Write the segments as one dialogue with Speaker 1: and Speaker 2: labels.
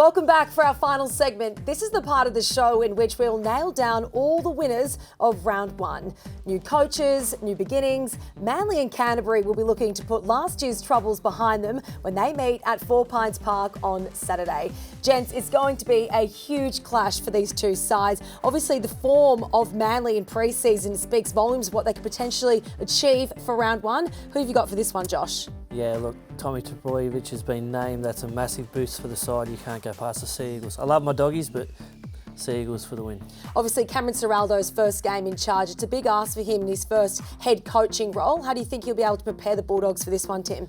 Speaker 1: Welcome back for our final segment. This is the part of the show in which we'll nail down all the winners of round one. New coaches, new beginnings. Manly and Canterbury will be looking to put last year's troubles behind them when they meet at Four Pines Park on Saturday. Gents, it's going to be a huge clash for these two sides. Obviously, the form of Manly in pre-season speaks volumes of what they could potentially achieve for round one. Who have you got for this one, Josh?
Speaker 2: Yeah, look, Tommy Trbojevic has been named. That's a massive boost for the side. You can't go past the Sea Eagles. I love my doggies, but Sea Eagles for the win. Obviously,
Speaker 1: Cameron Ciraldo's first game in charge. It's a big ask for him in his first head coaching role. How do you think he'll be able to prepare the Bulldogs for this one, Tim?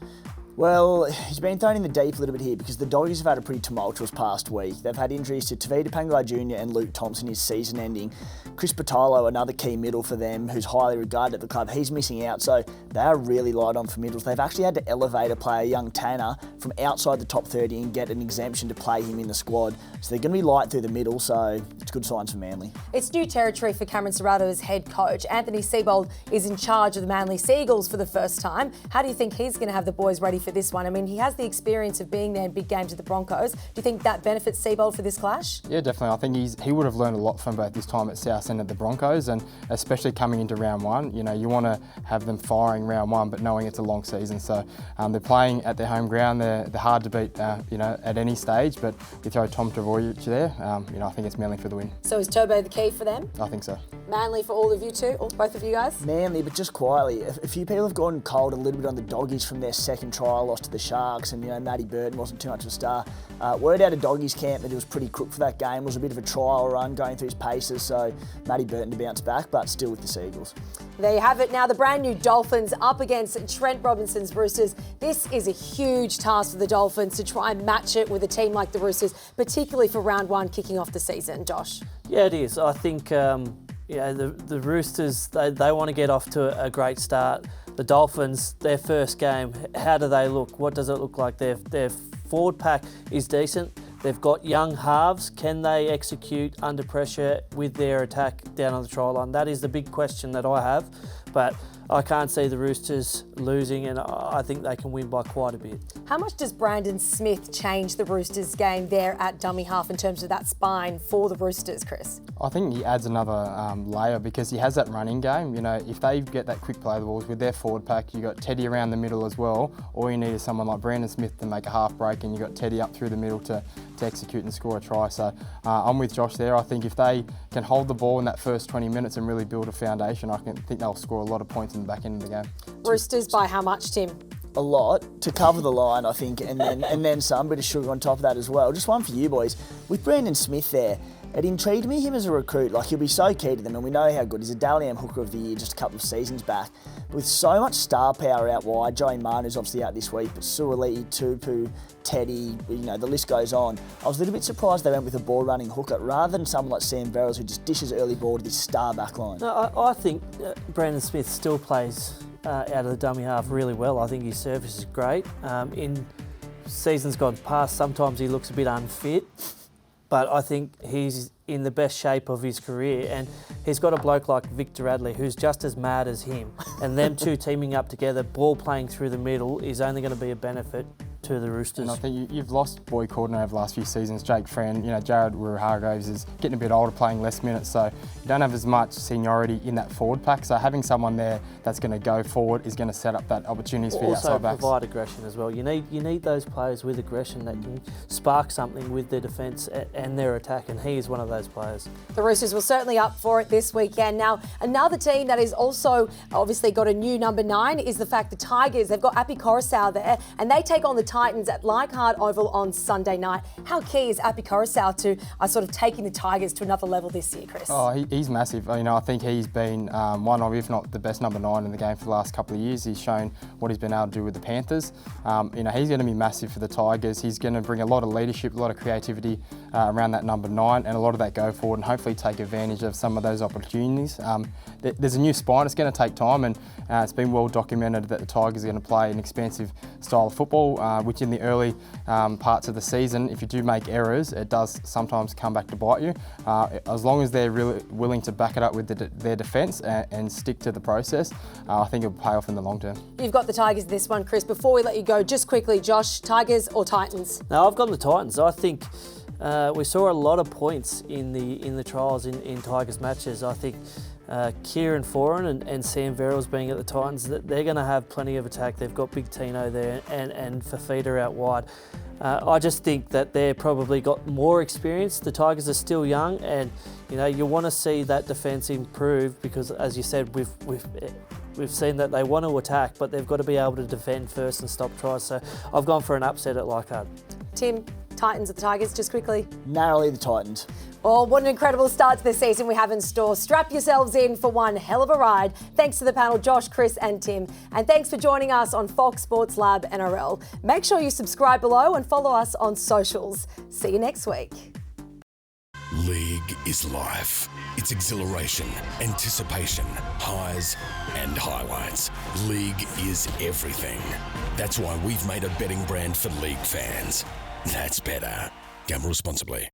Speaker 3: Well, he's been thrown in the deep a little bit here because the Doggies have had a pretty tumultuous past week. They've had injuries to Tavita Pangai Jr. and Luke Thompson, his season ending. Chris Patalo, another key middle for them, who's highly regarded at the club, he's missing out, so they are really light on for middles. They've actually had to elevate a player, young Tanner, from outside the top 30 and get an exemption to play him in the squad. So they're going to be light through the middle, so it's good signs for Manly.
Speaker 1: It's new territory for Cameron Ciraldo as head coach. Anthony Seibold is in charge of the Manly Sea Eagles for the first time. How do you think he's going to have the boys ready for this one? I mean, he has the experience of being there in big games with the Broncos. Do you think that benefits Seibold for this clash?
Speaker 4: Yeah, definitely. I think he would have learned a lot from both his time at Southend at the Broncos, and especially coming into round one. You know, you want to have them firing round one, but knowing it's a long season. So they're playing at their home ground. They're hard to beat, at any stage. But you throw Tom Trbojevic there, I think it's Manly for the win.
Speaker 1: So is Turbo the key for them?
Speaker 4: I think so.
Speaker 1: Manly for all of you too, or both of you guys?
Speaker 3: Manly, but just quietly. A few people have gone cold a little bit on the Doggies from their second trial loss to the Sharks, and Matty Burton wasn't too much of a star. Word out of Doggies camp that he was pretty crook for that game. It was a bit of a trial run going through his paces, so Matty Burton to bounce back, but still with the Sea Eagles.
Speaker 1: There you have it. Now the brand new Dolphins up against Trent Robinson's Roosters. This is a huge task for the Dolphins to try and match it with a team like the Roosters, particularly for round one kicking off the season. Josh?
Speaker 2: Yeah, it is. I think the Roosters, they want to get off to a great start. The Dolphins, their first game, how do they look? What does it look like? Their forward pack is decent. They've got young halves. Can they execute under pressure with their attack down on the try line? That is the big question that I have. But I can't see the Roosters losing, and I think they can win by quite a bit.
Speaker 1: How much does Brandon Smith change the Roosters game there at dummy half in terms of that spine for the Roosters, Chris?
Speaker 4: I think he adds another layer because he has that running game. If they get that quick play the balls with their forward pack, you got Teddy around the middle as well. All you need is someone like Brandon Smith to make a half break, and you got Teddy up through the middle to execute and score a try. So I'm with Josh there. I think if they can hold the ball in that first 20 minutes and really build a foundation, I think they'll score a lot of points in the back end of the game.
Speaker 1: Roosters by how much, Tim?
Speaker 3: A lot to cover the line, I think, and then some bit of sugar on top of that as well. Just one for you boys. With Brandon Smith there, it intrigued me, him as a recruit. Like, he'll be so key to them, and we know how good. He's a Dally M Hooker of the Year just a couple of seasons back. But with so much star power out wide, Joey Manu's obviously out this week, but Suoliti, Tupu, Teddy, the list goes on. I was a little bit surprised they went with a ball-running hooker rather than someone like Sam Verrills who just dishes early ball to this star back line.
Speaker 2: No, I think Brandon Smith still plays out of the dummy half really well. I think his service is great. In seasons gone past, sometimes he looks a bit unfit, but I think he's in the best shape of his career, and he's got a bloke like Victor Radley who's just as mad as him, and them two teaming up together, ball playing through the middle, is only going to be a benefit to the Roosters.
Speaker 4: And I think you've lost Boy Cordner over the last few seasons. Jake Friend, Jared Waerea-Hargreaves is getting a bit older, playing less minutes, so you don't have as much seniority in that forward pack. So having someone there that's going to go forward is going to set up that opportunities for your outside backs.
Speaker 2: Also provide aggression as well. You need those players with aggression that can spark something with their defence and their attack, and he is one of those players.
Speaker 1: The Roosters were certainly up for it this weekend. Now, another team that is also obviously got a new number 9 is the fact the Tigers. They've got Api Coruscant there, and they take on the Titans at Leichhardt Oval on Sunday night. How key is Api Coruscant to sort of taking the Tigers to another level this year, Chris?
Speaker 4: Oh, he's massive. I think he's been one of, if not the best number 9 in the game for the last couple of years. He's shown what he's been able to do with the Panthers. He's going to be massive for the Tigers. He's going to bring a lot of leadership, a lot of creativity around that number 9, and a lot of that go forward, and hopefully take advantage of some of those opportunities. There's a new spine. It's going to take time, and it's been well documented that the Tigers are going to play an expansive style of football, which in the early parts of the season, if you do make errors, it does sometimes come back to bite you. As long as they're really willing to back it up with their defence and stick to the process, I think it'll pay off in the long term.
Speaker 1: You've got the Tigers this one, Chris. Before we let you go, just quickly, Josh, Tigers or Titans?
Speaker 2: No, I've got the Titans. I think we saw a lot of points in the trials in Tigers matches. I think Kieran Foran and Sam Verrills being at the Titans, they're going to have plenty of attack. They've got Big Tino there and Fafita out wide. I just think that they're probably got more experience. The Tigers are still young, and you want to see that defence improve because, as you said, we've seen that they want to attack, but they've got to be able to defend first and stop tries. So I've gone for an upset at Leichhardt.
Speaker 1: Tim, Titans at the Tigers, just quickly.
Speaker 3: Narrowly the Titans.
Speaker 1: Oh, what an incredible start to the season we have in store. Strap yourselves in for one hell of a ride. Thanks to the panel, Josh, Chris and Tim. And thanks for joining us on Fox Sports Lab NRL. Make sure you subscribe below and follow us on socials. See you next week.
Speaker 5: League is life. It's exhilaration, anticipation, highs and highlights. League is everything. That's why we've made a betting brand for league fans. That's better. Gamble responsibly.